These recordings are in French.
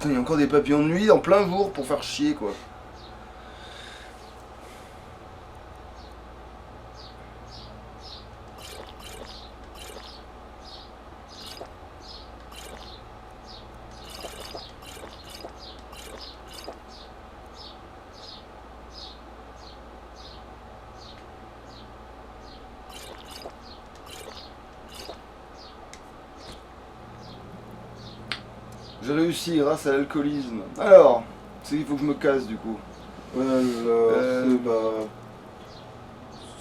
Putain, il y a encore des papillons de nuit en plein jour pour faire chier, quoi. J'ai réussi grâce à l'alcoolisme. Alors, c'est qu'il faut que je me casse du coup.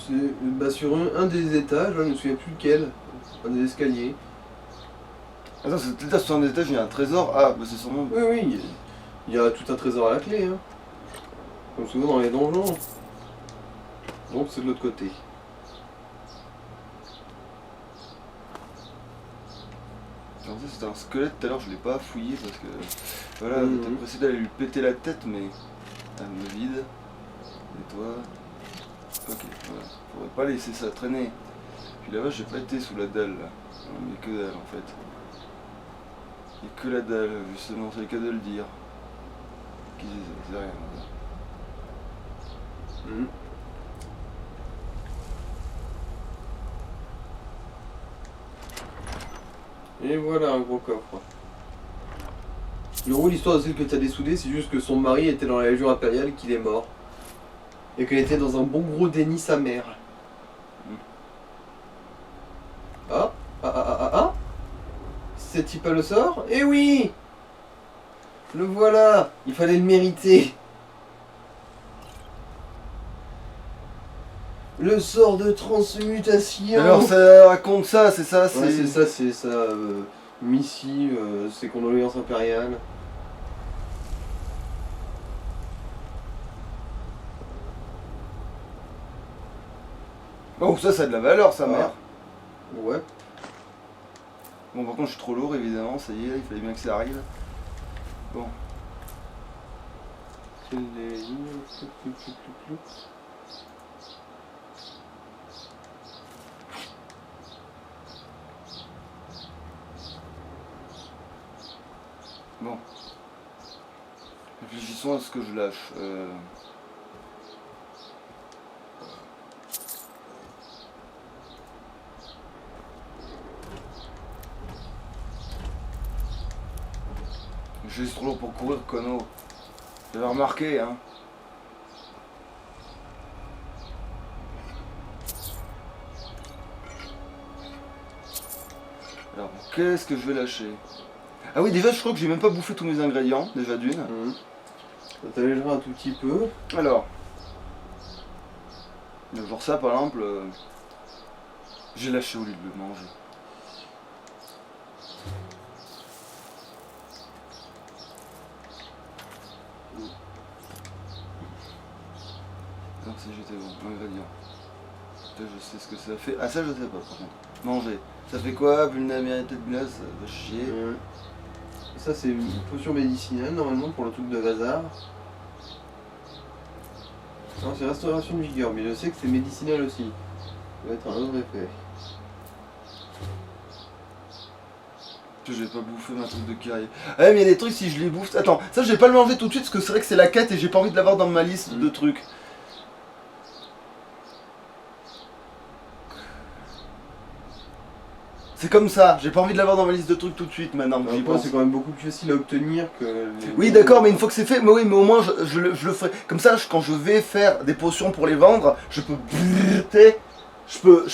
C'est sur un des étages, je ne me souviens plus lequel, un des escaliers. Attends, c'est peut-être sur un étage, il y a un trésor. Ah, bah c'est sûrement. Oui, oui, il y a tout un trésor à la clé, hein. Comme souvent dans les donjons. Donc c'est de l'autre côté. J'ai l'impression que c'était un squelette tout à l'heure, je l'ai pas fouillé parce que. Voilà, Mhm. j'étais pressé d'aller lui péter la tête, mais. Elle me vide. Et toi. Ok, voilà. Faudrait pas laisser ça traîner. Puis là-bas, j'ai pas été sous la dalle là. Non, mais que dalle en fait. Il y a que la dalle, justement, c'est le cas de le dire. Qui c'est rien. Voilà. Mhm. Et voilà un gros coffre. En gros, l'histoire de celle que tu as dessoudée, c'est juste que son mari était dans la Légion impériale et qu'il est mort. Et qu'elle était dans un bon gros déni sa mère. Ah, ah. C'est-il pas le sort? Eh oui! Le voilà! Il fallait le mériter. Le sort de transmutation. Alors ça raconte ça, c'est ça, Ouais, c'est ça. Missive, ses condoléances impériales. Oh, ça a de la valeur, sa mère. Ouais. Bon, par contre, je suis trop lourd, évidemment, ça y est, il fallait bien que ça arrive. Bon. C'est les lignes. Bon. Réfléchissons à ce que je lâche. Je suis trop lourd pour courir, Kono. J'avais remarqué, hein. Alors, qu'est-ce que je vais lâcher? Ah oui, déjà, je crois que j'ai même pas bouffé tous mes ingrédients, déjà d'une. Ça t'allégera un tout petit peu. Alors, genre ça, par exemple, j'ai lâché au lieu de le manger. Non, si j'étais bon, ingrédients. Là, je sais ce que ça fait. Ah, ça, je sais pas, par contre. Manger. Ça fait quoi? Vulnérabilité de glace, ça va chier. Ça, c'est une potion médicinale, normalement, pour le truc de Vazar. Non, c'est restauration de vigueur, mais je sais que c'est médicinal aussi. Ça va être un autre effet. J'ai pas bouffé ma truc de carrière. Ah ouais, mais il y a des trucs, si je les bouffe. Attends, ça, je vais pas le manger tout de suite parce que c'est vrai que c'est la quête et j'ai pas envie de l'avoir dans ma liste de trucs. C'est comme ça, j'ai pas envie de l'avoir dans ma liste de trucs tout de suite maintenant. J'y pense, c'est quand même beaucoup plus facile à obtenir que. Oui, d'accord, mais une fois que c'est fait, mais oui, mais au moins je le ferai. Comme ça, quand je vais faire des potions pour les vendre, je peux. Je peux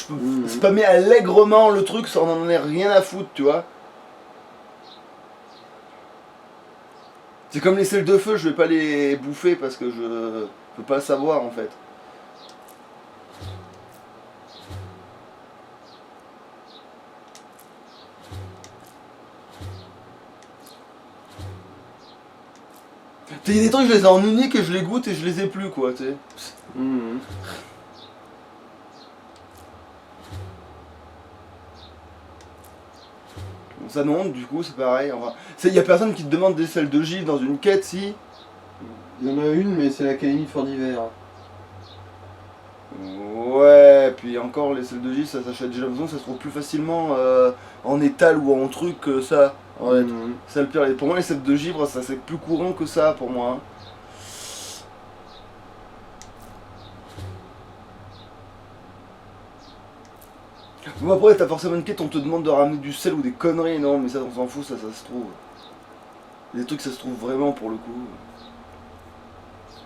spammer allègrement le truc sans en avoir rien à foutre, tu vois. C'est comme les sels de feu, je vais pas les bouffer parce que je peux pas le savoir en fait. Il y a des trucs, je les ai en unique et je les goûte et je les ai plus, quoi, tu sais. Bon, ça non, du coup, c'est pareil. Enfin, il y a personne qui te demande des sels de givre dans une quête, si. Il y en a une, mais c'est l'Académie Fort d'hiver. Ouais, puis encore les sels de givre, ça s'achète. J'ai l'impression que ça se trouve plus facilement en étal ou en truc que ça. Ouais, Mhm. c'est ça le pire. Et pour moi, les cèpes de givre, ça c'est plus courant que ça pour moi. Hein. Bon, après, t'as forcément une quête, on te demande de ramener du sel ou des conneries. Non, mais ça, on s'en fout, ça se trouve. Des trucs, ça se trouve vraiment pour le coup.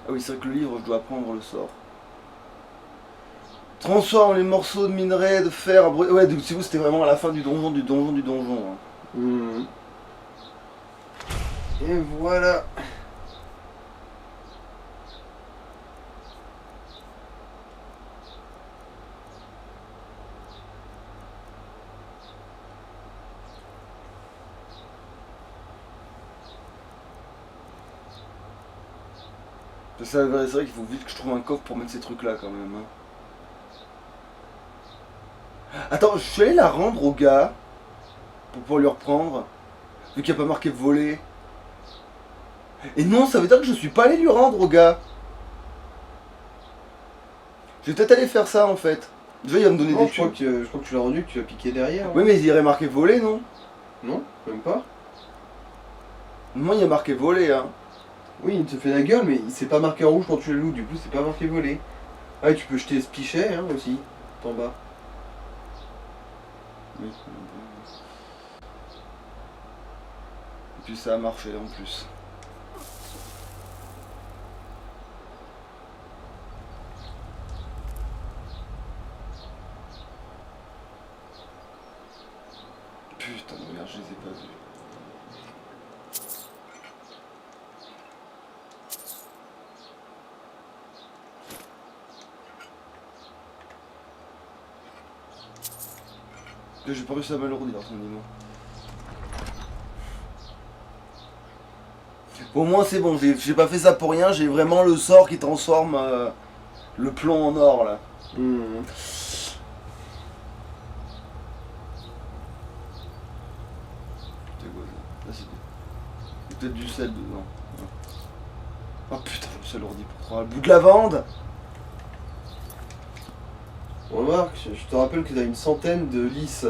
Ah oui, c'est vrai que le livre, je dois apprendre le sort. Transforme les morceaux de minerai, de fer. Ouais, si vous, c'était vraiment à la fin du donjon, du donjon, du donjon. Hein. Mhm. Et voilà. C'est vrai qu'il faut vite que je trouve un coffre pour mettre ces trucs là quand même. Hein. Attends, je suis allé la rendre au gars pour pouvoir lui reprendre, vu qu'il n'y a pas marqué voler. Et non, ça veut dire que je suis pas allé lui rendre au gars. Je vais peut-être aller faire ça en fait. Déjà, il va me donner Non, des je crois thunes. que tu l'as rendu, que tu as piqué derrière. Oui, mais il y aurait marqué voler, non? Non, même pas. Moi, il y a marqué voler, hein. Oui, il te fait la gueule, mais il s'est pas marqué en rouge quand tu le loues, du coup c'est pas marqué volé. Ah, et tu peux jeter ce pichet hein, aussi, en bas. Oui. Et puis ça a marché en plus. Putain de merde, je les ai pas vus. J'ai pas réussi à m'alourdir son niveau. Au moins c'est bon, j'ai pas fait ça pour rien, j'ai vraiment le sort qui transforme le plomb en or là. Mhm. C'est quoi ça? Là c'est peut-être du sel dedans. Oh putain, je me suis alourdi pour trois. Le bout de lavande. Remarque, je te rappelle que t'as une centaine de lys.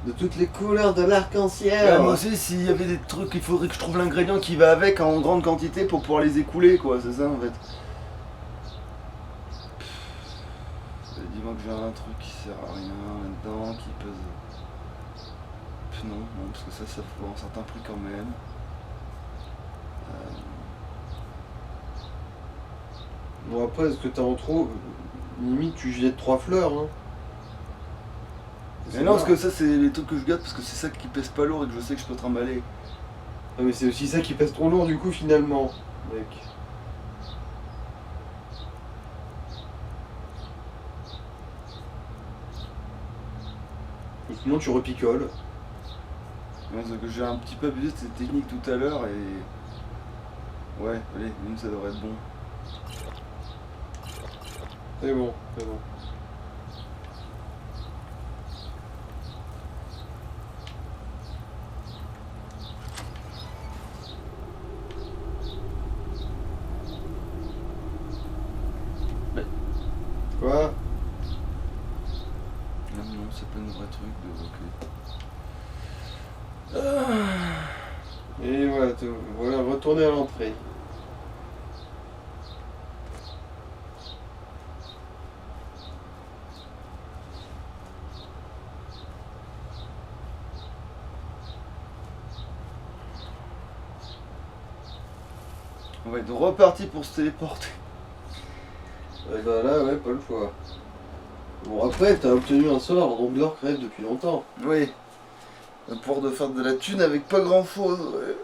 De toutes les couleurs de l'arc-en-ciel. Moi aussi, s'il y avait des trucs, il faudrait que je trouve l'ingrédient qui va avec en grande quantité pour pouvoir les écouler, quoi, c'est ça en fait. Dis-moi que j'ai un truc qui sert à rien là-dedans, qui pèse. Non, non, parce que ça vaut un certain prix quand même. Bon après, est-ce que t'as en trop? Limite tu jettes 3 fleurs hein. Mais non, parce que ça c'est les trucs que je garde parce que c'est ça qui pèse pas lourd et que je sais que je peux trimballer. Ah mais c'est aussi ça qui pèse trop lourd du coup finalement, mec. Et sinon tu repicoles. Ouais, parce que j'ai un petit peu abusé de cette technique tout à l'heure et... Ouais, allez, même ça devrait être bon. C'est bon, c'est bon. Quoi? Non, non, c'est plein de vrais trucs de... Ok. Et voilà, voilà, retournez à l'entrée. On va être reparti pour se téléporter. Et bah là, ouais, pas le choix. Bon, après, t'as obtenu un sort, donc l'or crève depuis longtemps. Oui. On va pouvoir de faire de la thune avec pas grand chose. Ouais.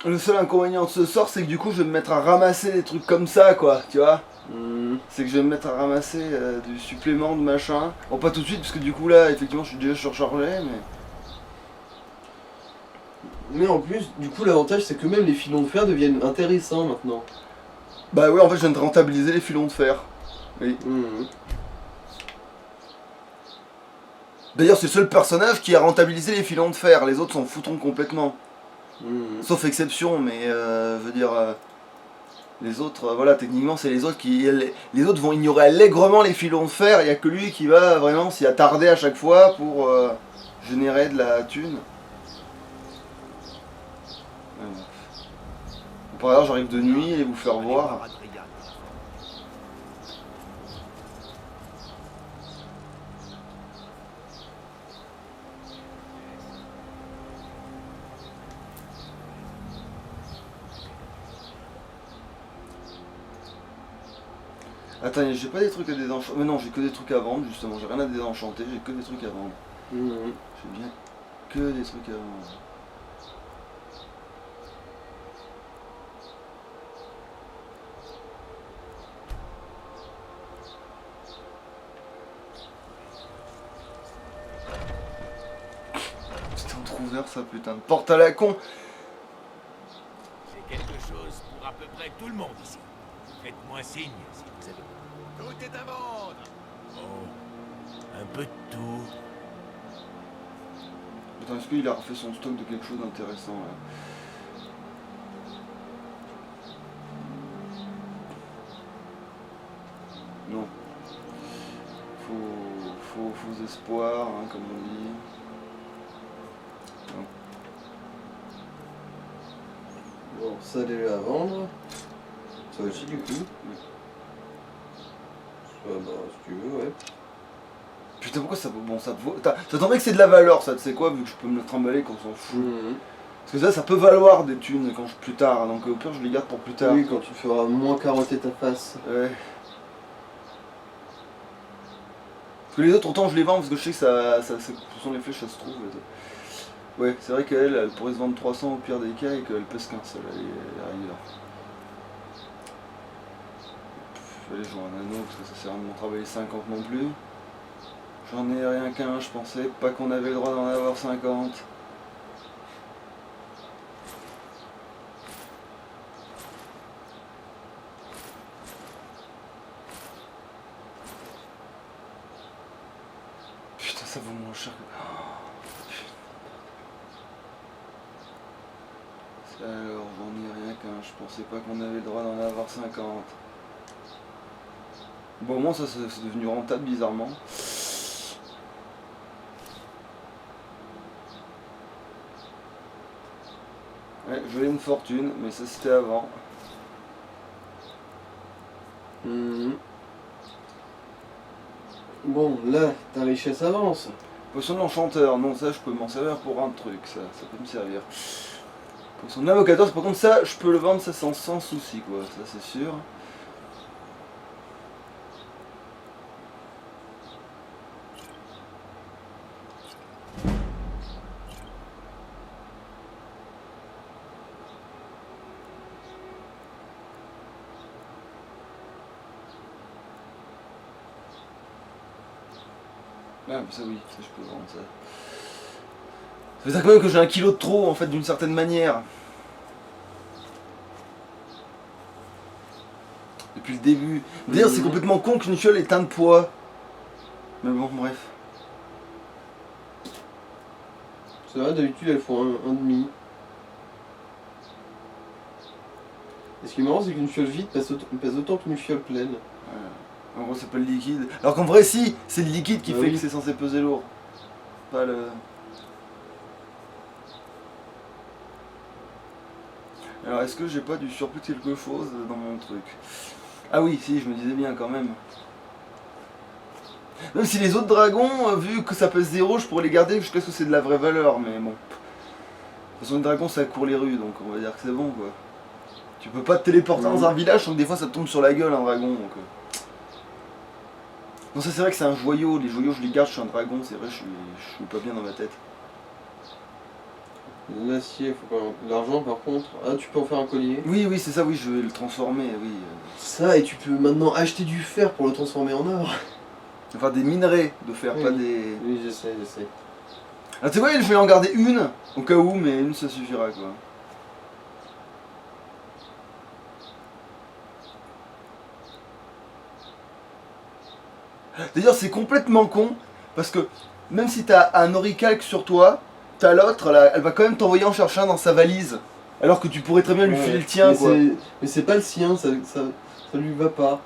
Le seul inconvénient de ce sort, c'est que du coup, je vais me mettre à ramasser des trucs comme ça, quoi, tu vois. C'est que je vais me mettre à ramasser du supplément, de machin. Bon, pas tout de suite, parce que du coup, là, effectivement, je suis déjà surchargé, mais... Mais en plus, du coup, l'avantage, c'est que même les filons de fer deviennent intéressants maintenant. Bah ouais, en fait, je viens de rentabiliser les filons de fer. Oui. D'ailleurs, c'est le seul personnage qui a rentabilisé les filons de fer. Les autres s'en foutront complètement. Sauf exception, mais je veux dire... Les autres, voilà, techniquement, c'est les autres qui. Les autres vont ignorer allègrement les filons de fer, il n'y a que lui qui va vraiment s'y attarder à chaque fois pour générer de la thune. Ouais, bon. Par ailleurs, j'arrive de nuit et vous faire voir. Attends, j'ai pas des trucs à désenchanter. Mais non, j'ai que des trucs à vendre, justement. J'ai rien à désenchanter, j'ai que des trucs à vendre. J'ai bien que des trucs à vendre. Putain, trouveur, ça, putain de porte à la con. J'ai quelque chose pour à peu près tout le monde ici. Faites-moi signe si vous avez. Tout est à vendre. Oh, un peu de tout. Attends, est-ce qu'il a refait son stock de quelque chose d'intéressant là? Non. Faux espoirs, hein, comme on dit. Non. Bon, ça déjà à vendre. Ça aussi du coup. Oui. Soit, bah, si tu veux, ouais. Putain, pourquoi ça vaut. Bon, ça vaut. T'attendrais que c'est de la valeur, ça, tu sais quoi, vu que je peux me le trimballer qu'on s'en fout. Parce que ça peut valoir des thunes quand plus tard, donc au pire, je les garde pour plus tard. Oui, quand tu feras moins carotter ta face. Ouais. Parce que les autres, autant je les vends parce que je sais que ce sont les flèches, ça se trouve. Ouais, c'est vrai qu'elle pourrait se vendre 300 au pire des cas et qu'elle pèse qu'un seul, elle est arrivée là. Allez, je vois un anneau parce que ça sert à rien de m'en travailler 50 non plus. J'en ai rien qu'un, je pensais pas qu'on avait le droit d'en avoir 50. Putain, ça vaut moins cher que... Alors, j'en ai rien qu'un, je pensais pas qu'on avait le droit d'en avoir 50. Bon, au moins ça c'est devenu rentable bizarrement. Ouais, je voulais une fortune, mais ça c'était avant. Bon, là, ta richesse avance. Potion de l'enchanteur, non, ça je peux m'en servir pour un truc, ça peut me servir. Potion de l'invocateur, par contre ça je peux le vendre, ça sans souci quoi, ça c'est sûr. Ah, mais ça oui, ça je peux vendre ça. Ça veut dire quand même que j'ai un kilo de trop en fait d'une certaine manière. Depuis le début. D'ailleurs c'est complètement con qu'une fiole ait un de poids. Mais bon bref. C'est vrai, d'habitude elles font un demi. Et ce qui est marrant c'est qu'une fiole vide pèse autant qu'une fiole pleine. En gros c'est pas le liquide. Alors qu'en vrai si, c'est le liquide qui Ah fait oui. que c'est censé peser lourd. Pas le... Alors est-ce que j'ai pas du surplus de quelque chose dans mon truc? Ah oui, si, je me disais bien quand même. Même si les autres dragons, vu que ça pèse 0, je pourrais les garder jusqu'à ce que c'est de la vraie valeur, mais bon. De toute façon, les dragons ça court les rues, donc on va dire que c'est bon quoi. Tu peux pas te téléporter dans un village, donc des fois ça te tombe sur la gueule un dragon. Donc, Non, ça c'est vrai que c'est un joyau, les joyaux je les garde, je suis un dragon, c'est vrai, je suis pas bien dans ma tête. L'acier, faut pas. L'argent par contre. Ah, tu peux en faire un collier. Oui, oui, c'est ça, oui, je vais le transformer, oui. Ça, et tu peux maintenant acheter du fer pour le transformer en or. Enfin, des minerais de fer, Oui. pas des... Oui, je sais. Ah, tu vois, je vais en garder une, au cas où, mais une ça suffira, quoi. D'ailleurs, c'est complètement con, parce que même si t'as un oricalque sur toi, t'as l'autre, elle va quand même t'envoyer en chercher un dans sa valise. Alors que tu pourrais très bien lui Ouais, filer le tien, mais quoi. mais c'est pas le sien, ça lui va pas.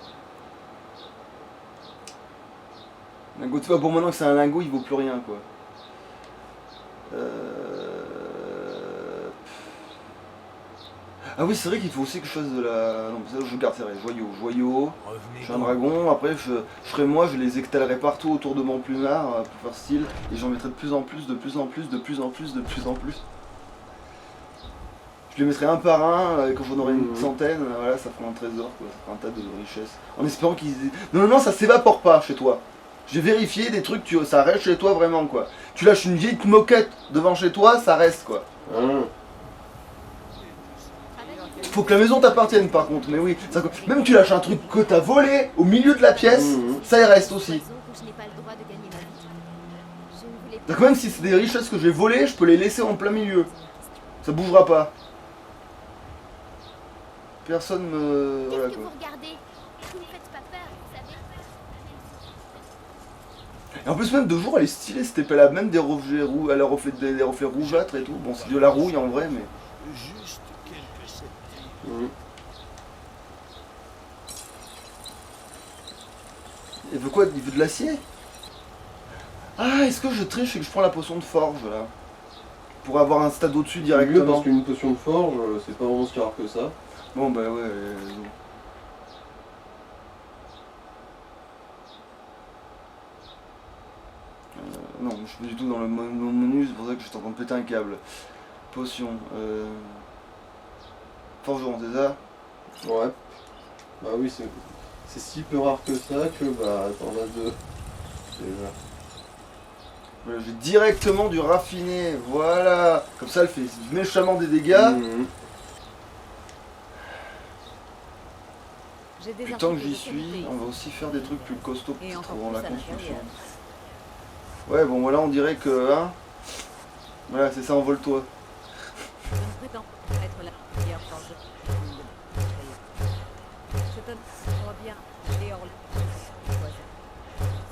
Lingot, tu vois, pour maintenant que c'est un lingot, il vaut plus rien, quoi. Ah oui, c'est vrai qu'il faut aussi que je fasse de la... Non, ça, je garde, c'est vrai, joyaux. Revenez J'ai un donc. dragon, après je ferai moi, je les étalerai partout autour de mon plumard pour faire style, et j'en mettrai de plus en plus, de plus en plus, de plus en plus, de plus en plus. Je les mettrai un par un, et quand j'en aurai une centaine, voilà, ça fera un trésor, quoi, ça fera un tas de richesses. En espérant qu'ils... Non, non, non, ça s'évapore pas chez toi. J'ai vérifié des trucs, ça reste chez toi vraiment, quoi. Tu lâches une vieille moquette devant chez toi, ça reste, quoi. Faut que la maison t'appartienne par contre, mais oui. Ça, même tu lâches un truc que t'as volé au milieu de la pièce, ça y reste aussi. Donc même si c'est des richesses que j'ai volées, je peux les laisser en plein milieu. Ça bougera pas. Personne me... Voilà quoi. Et en plus même de jour elle est stylée cette épée là, même des reflets, elle a des reflets rougeâtres et tout. Bon c'est de la rouille en vrai mais... Juste quelques sceptiques. Il veut quoi? Il veut de l'acier? Ah, est-ce que je triche et que je prends la potion de forge là? Pour avoir un stade au-dessus Mieux directement. parce qu'une potion de forge, c'est pas vraiment si rare que ça. Bon bah ouais, non, je suis pas du tout dans le menu, c'est pour ça que je suis en train de péter un câble. Potion, forgeron, c'est ça? Ouais. Bah oui, c'est si peu rare que ça que bah t'en as deux. Déjà. Voilà, j'ai directement du raffiné, voilà. Comme ça, elle fait méchamment des dégâts. Puis tant que j'y suis, on va aussi faire des trucs plus costauds pour la construction. Ouais, bon voilà, on dirait que... Hein, voilà, c'est ça, envole-toi. Je ne prétends être la meilleure forge. Je te vois bien les hors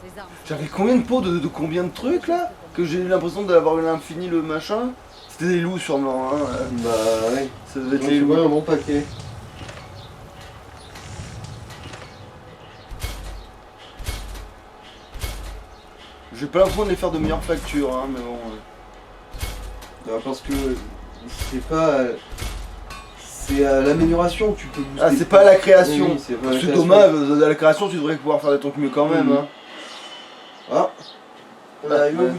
ces armes. J'avais combien de pots de combien de trucs là? Que j'ai eu l'impression d'avoir eu l'infini le machin. C'était des loups sûrement, hein. Bah ouais. Ça devait être Donc, les tu loups. vois un bon paquet. J'ai pas l'impression de les faire de meilleure facture, hein, mais bon. Parce que c'est pas... C'est à l'amélioration que tu peux booster. Ah, c'est pas à la création. Oui, c'est pas à la C'est création. dommage, à la création tu devrais pouvoir faire des trucs mieux quand même, hein. Ah, on arrive Ouais.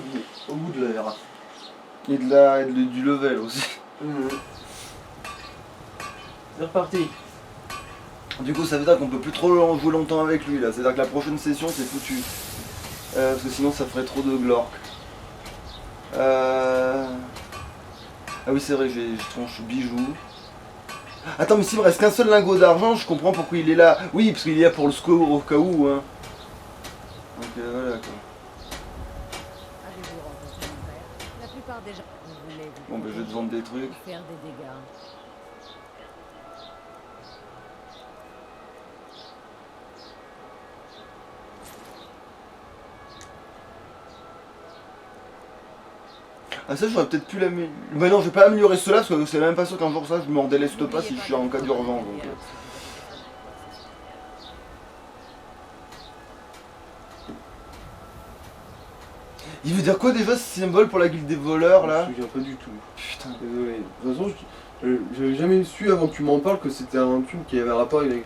au bout de l'air. Et du level aussi. C'est reparti. Du coup, ça veut dire qu'on peut plus trop jouer longtemps avec lui là. C'est-à-dire que la prochaine session, c'est foutu. Parce que sinon, ça ferait trop de glork. Ah oui, c'est vrai, j'ai tronche bijou. Attends, mais s'il me reste qu'un seul lingot d'argent, je comprends pourquoi il est là. Oui, parce qu'il est là pour le score au cas où. Hein. Donc voilà quoi. Avez-vous rencontré mon père? La plupart des gens voulaient vous Bon, ben je vais te vendre des trucs. faire des dégâts. Ah ça j'aurais peut-être pu l'améliorer. Mais non je vais pas améliorer cela parce que c'est même pas sûr qu'un jour ça je m'en déleste pas si je suis en cas d'urgence donc. Il veut dire quoi déjà ce symbole pour la guilde des voleurs là? Je me souviens pas du tout. Putain. Désolé. De toute façon, j'avais jamais su avant que tu m'en parles que c'était un truc qui avait un rapport avec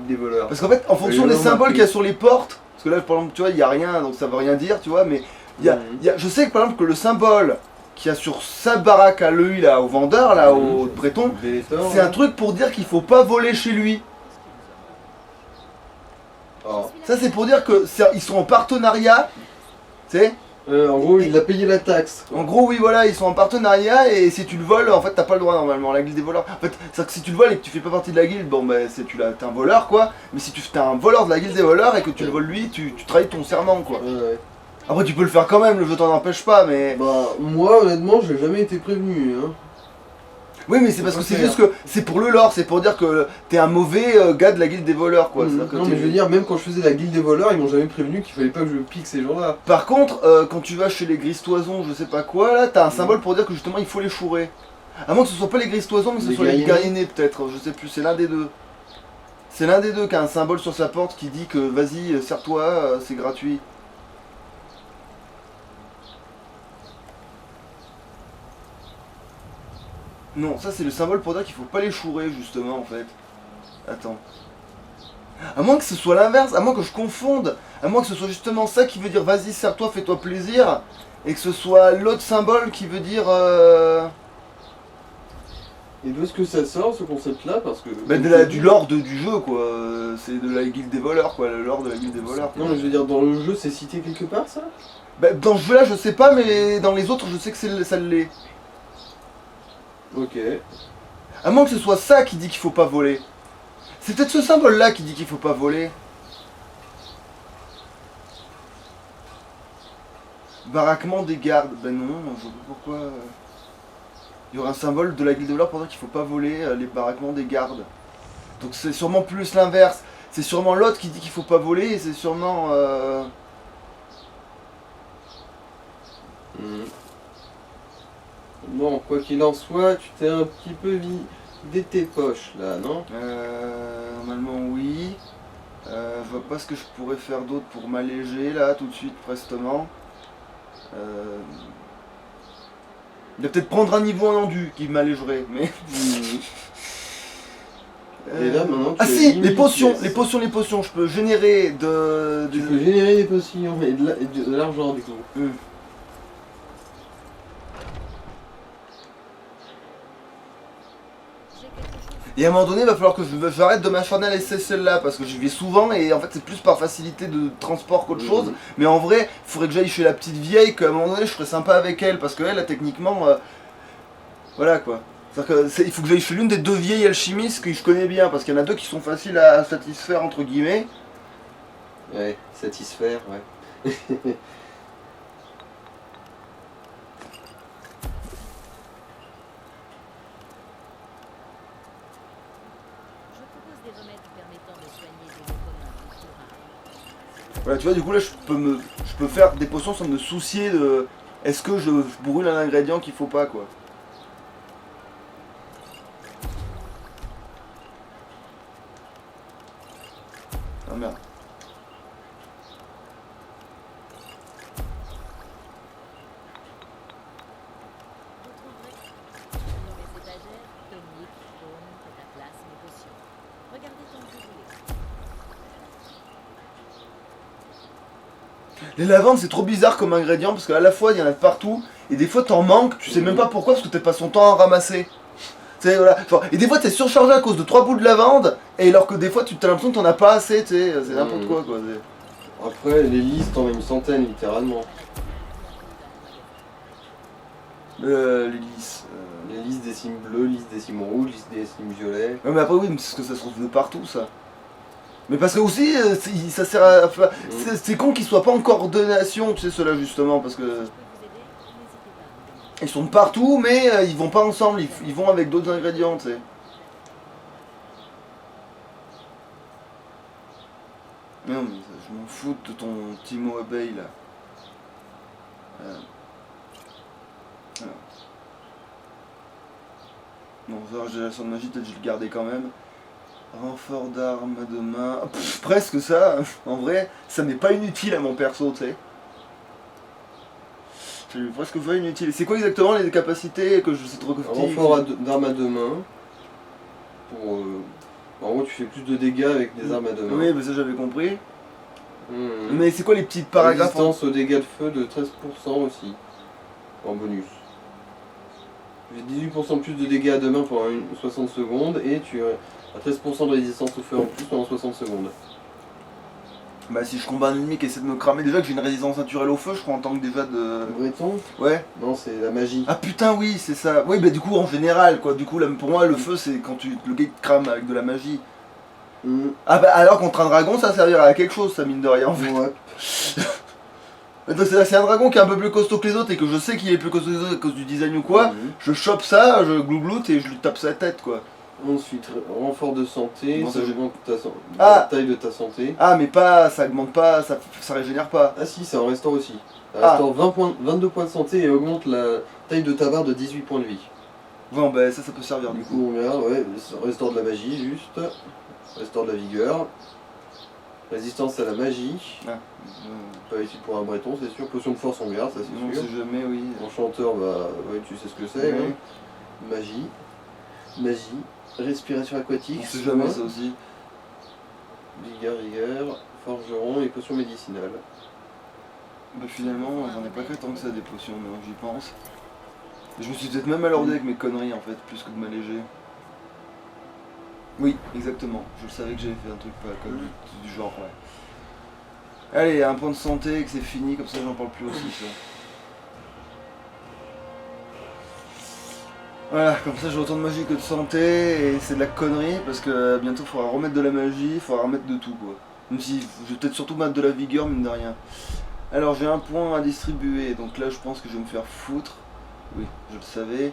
des voleurs. Parce qu'en fait en fonction des symboles qu'il y a sur les portes, parce que là par exemple tu vois il y a rien donc ça veut rien dire tu vois mais il y a, je sais que par exemple que le symbole qu'il y a sur sa baraque à lui là au vendeur là au breton, c'est un truc pour dire qu'il faut pas voler chez lui. Oh. Ça c'est pour dire que ils sont en partenariat, tu sais. En gros, il a payé la taxe. En gros oui voilà ils sont en partenariat et si tu le voles en fait t'as pas le droit normalement la guilde des voleurs. En fait c'est que si tu le voles et que tu fais pas partie de la guilde bon ben t'es un voleur quoi. Mais si tu t'es un voleur de la guilde des voleurs et que tu le voles lui tu trahis ton serment quoi. Ouais. Après tu peux le faire quand même, le jeu t'en empêche pas mais... Bah moi honnêtement j'ai jamais été prévenu hein. Oui mais c'est parce que c'est juste que c'est pour le lore, c'est pour dire que t'es un mauvais gars de la guilde des voleurs quoi. Non mais je veux dire même quand je faisais la guilde des voleurs ils m'ont jamais prévenu qu'il fallait pas que je pique ces gens-là. Par contre quand tu vas chez les gristoisons je sais pas quoi là, t'as un symbole pour dire que justement il faut les chourer. À moins que ce soit pas les gristoisons, mais que ce Les soit les guerriers guerriers nés peut-être, je sais plus, c'est l'un des deux. C'est l'un des deux qui a un symbole sur sa porte qui dit que vas-y, sers-toi, c'est gratuit. Non, ça c'est le symbole pour dire qu'il faut pas les chourer justement en fait. Attends. À moins que ce soit l'inverse, à moins que je confonde, à moins que ce soit justement ça qui veut dire vas-y, sers-toi, fais-toi plaisir, et que ce soit l'autre symbole qui veut dire... Et d'où est-ce que ça sort ce concept-là? Parce que. Bah du lore du jeu quoi, c'est de la guilde des voleurs quoi, le lore de la guilde des voleurs. Non, mais je veux dire, dans le jeu, c'est cité quelque part ça? Bah dans ce jeu là je sais pas, mais dans les autres je sais que ça l'est. Ok. À moins que ce soit ça qui dit qu'il faut pas voler. C'est peut-être ce symbole là qui dit qu'il faut pas voler. Baraquement des gardes, ben non, je vois pas pourquoi... Il y aura un symbole de la guilde des voleurs pour dire qu'il faut pas voler les baraquements des gardes. Donc c'est sûrement plus l'inverse. C'est sûrement l'autre qui dit qu'il faut pas voler et c'est sûrement... Bon, quoi qu'il en soit, tu t'es un petit peu vidé tes poches là, non? Normalement oui. Je vois pas ce que je pourrais faire d'autre pour m'alléger là tout de suite prestement. Il va peut-être prendre un niveau en endu qui m'allégerait, mais... Et là maintenant tu Ah as si, 10 les potions, pièces. les potions, je peux générer Tu peux générer des potions et de l'argent du coup. J'ai quelque chose. Et à un moment donné, il va falloir que j'arrête de m'acharner à laisser celle-là, parce que j'y vais souvent, et en fait c'est plus par facilité de transport qu'autre chose. Mais en vrai, il faudrait que j'aille chez la petite vieille, qu'à un moment donné je serais sympa avec elle, parce qu'elle, techniquement, voilà quoi. C'est-à-dire il faut que j'aille chez l'une des deux vieilles alchimistes que je connais bien, parce qu'il y en a deux qui sont faciles à satisfaire, entre guillemets. Ouais, satisfaire, ouais. Je propose des remèdes permettant de soigner des maux communs durables. Voilà, tu vois, du coup là je peux faire des potions sans me soucier de... Est-ce que je brûle un ingrédient qu'il faut pas quoi. Ah merde. Retrouverez dans les étagères tonique, baume, cataplasme et potions. Regardez tant que vous voulez. Les lavandes c'est trop bizarre comme ingrédient parce qu'à la fois il y en a de partout et des fois t'en manques, tu sais même pas pourquoi parce que t'es pas son temps à ramasser. Tu sais, voilà. Genre, et des fois t'es surchargé à cause de 3 bouts de lavande et alors que des fois tu as l'impression que t'en as pas assez, tu sais, c'est n'importe quoi quoi. Après, les listes, t'en as une centaine littéralement. Les lys. Les listes des cimes bleues, listes des cimes rouges, listes des cimes violets. Ouais, mais après oui, mais c'est parce que ça se trouve de partout ça. Mais parce que aussi ça sert à... C'est con qu'ils soient pas en coordination, tu sais ceux-là justement, parce que... Je peux vous aider? N'hésitez pas. Ils sont de partout mais ils vont pas ensemble, ils vont avec d'autres ingrédients, tu sais. Non mais je m'en fous de ton petit mot abeille là. Alors. Bon, ça, génération de magie, peut-être je vais le garder quand même. Renfort d'armes de main. Pff, presque ça, en vrai, ça m'est pas inutile à mon perso, tu sais. C'est presque pas inutile. C'est quoi exactement les capacités que je sais trop Renfort d'armes à deux mains. Pour, en gros, tu fais plus de dégâts avec des armes à deux mains. Oui, mais ça j'avais compris. Mmh. Mais c'est quoi les petites paragraphes Résistance aux dégâts de feu de 13% aussi. En bonus. J'ai 18% de plus de dégâts à deux mains pendant 60 secondes et tu as 13% de résistance au feu en plus pendant 60 secondes. Bah si je combats un ennemi qui essaie de me cramer, déjà que j'ai une résistance naturelle au feu, je crois en tant que déjà de... Breton? Ouais. Non, c'est la magie. Ah putain oui, c'est ça. Oui, bah du coup en général quoi, du coup là, pour moi le feu c'est quand le gars te crame avec de la magie. Mmh. Ah bah alors contre un dragon ça servira à quelque chose ça mine de rien en fait. Ouais. C'est un dragon qui est un peu plus costaud que les autres et que je sais qu'il est plus costaud que les autres à cause du design ou quoi. Mmh. Je chope ça, je glougloute et je lui tape sa tête quoi. Ensuite, renfort de santé, Bon, ça ça, augmente Ah. la taille de ta santé. Ah mais pas, ça augmente pas, ça régénère pas. Ah si, ça en restaure aussi. Ça Ah. restaure 22 points de santé et augmente la taille de ta barre de 18 points de vie. Bon, bah ça peut servir Du du coup. coup, on regarde, ouais, restaure de la magie, juste. Restaure de la vigueur. Résistance à la magie. Ah, Pas utile pour un breton, c'est sûr. Potion de force, on garde, ça on c'est sûr. sait jamais, oui. Enchanteur, bah, ouais, tu sais ce que c'est. Ouais. Hein. Magie. Magie. Respiration aquatique. On sait jamais soin. ça aussi. Vigueur. Forgeron et potion médicinale. Bah finalement, j'en ai pas que tant que ça des potions, mais j'y pense. Et je me suis peut-être même alarmé avec mes conneries en fait, plus que de m'alléger. Oui, exactement. Je savais que j'avais fait un truc pas comme du genre, ouais. Allez, un point de santé, que c'est fini, comme ça j'en parle plus aussi, ça. Voilà, comme ça je retourne magie que de santé, et c'est de la connerie, parce que bientôt il faudra remettre de la magie, il faudra remettre de tout, quoi. Même si je vais peut-être surtout mettre de la vigueur, mine de rien. Alors j'ai un point à distribuer, donc là je pense que je vais me faire foutre. Oui, je le savais.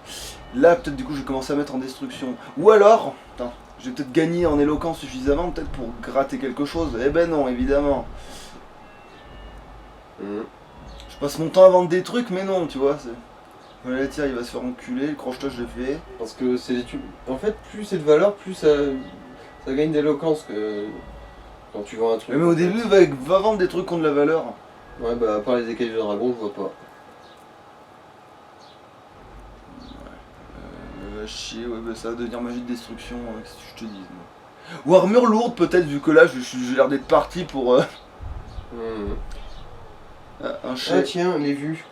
Là peut-être du coup je vais commencer à mettre en destruction. Ou alors, attends, je vais peut-être gagner en éloquence suffisamment peut-être pour gratter quelque chose. Eh ben non, évidemment. Je passe mon temps à vendre des trucs, mais non, tu vois. Voilà, tiens, il va se faire enculer, le crochetage je l'ai fait. Parce que c'est en fait, plus c'est de valeur, plus ça gagne d'éloquence que quand tu vends un truc. Mais au début, va vendre des trucs qui ont de la valeur. Ouais, bah à part les écailles de dragon, je vois pas. Chier, ouais, bah ça va devenir magie de destruction, qu'est-ce que je te dis. Moi. Ou armure lourde peut-être, vu que là j'ai l'air d'être parti pour un Ah chèque. tiens, les vues.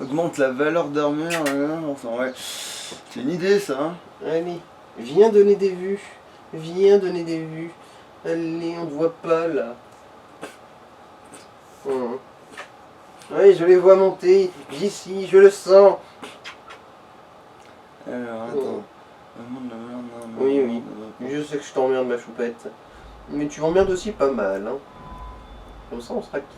Augmente la valeur d'armure, enfin ouais. C'est une idée ça, hein. Allez, viens donner des vues. Viens donner des vues. Allez, on ne voit pas là. Oui, je les vois monter. D'ici, je le sens. Alors attends. Oui, oui. Je sais que je t'emmerde, ma choupette. Mais tu m'emmerdes aussi pas mal, hein. Comme ça, on sera quitte.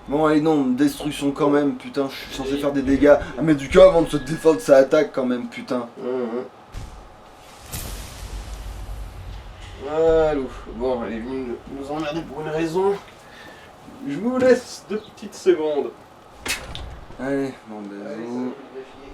Bon allez non, destruction quand même, putain, je suis censé faire des dégâts. Ah mais du coup avant de se défendre sa attaque quand même, putain. Allô. Bon, elle est venue nous emmerder pour une raison. Je vous laisse 2 petites secondes. Allez, bon bisous.